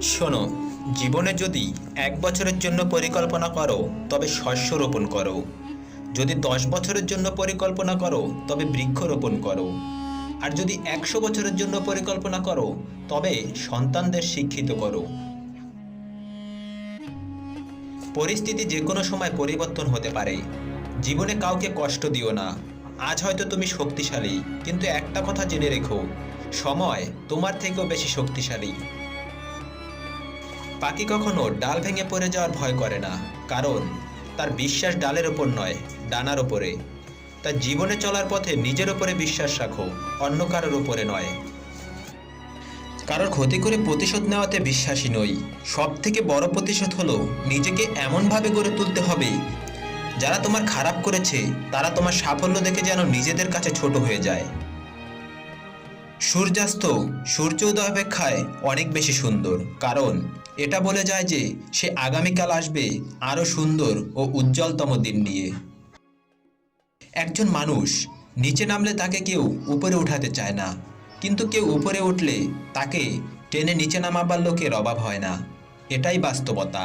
শোনো, জীবনে যদি 1 বছরের জন্য পরিকল্পনা করো তবে শস্য রোপণ করো। যদি 10 বছরের জন্য পরিকল্পনা করো তবে বৃক্ষরোপণ করো। আর যদি 100 বছরের জন্য পরিকল্পনা করো তবে সন্তানদের শিক্ষিত করো। পরিস্থিতি যে কোনো সময় পরিবর্তন হতে পারে। জীবনে কাউকে কষ্ট দিও না। আজ হয়তো তুমি শক্তিশালী, কিন্তু একটা কথা জেনে রেখো, সময় তোমার থেকেও বেশি শক্তিশালী। পাখি কখনো ডাল ভেঙে পড়ে যাওয়ার ভয় করে না, কারণ তার বিশ্বাস ডালের ওপর নয়, ডানার ওপরে। তার জীবনে চলার পথে নিজের ওপরে বিশ্বাস রাখো, অন্য কারোর ওপরে নয়। কারোর ক্ষতি করে প্রতিশোধ নেওয়াতে বিশ্বাসী নই। সব থেকে বড় প্রতিশোধ হলো নিজেকে এমনভাবে গড়ে তুলতে হবে যারা তোমার খারাপ করেছে তারা তোমার সাফল্য দেখে যেন নিজেদের কাছে ছোট হয়ে যায়। সূর্যাস্ত সূর্য উদয় অপেক্ষায় অনেক বেশি সুন্দর, কারণ এটা বলে যায় যে সে আগামীকাল আসবে আরও সুন্দর ও উজ্জ্বলতম দিন নিয়ে। একজন মানুষ নিচে নামলে তাকে কেউ উপরে উঠাতে চায় না, কিন্তু কেউ উপরে উঠলে তাকে টেনে নিচে নামাবার লোকের অভাব হয় না। এটাই বাস্তবতা।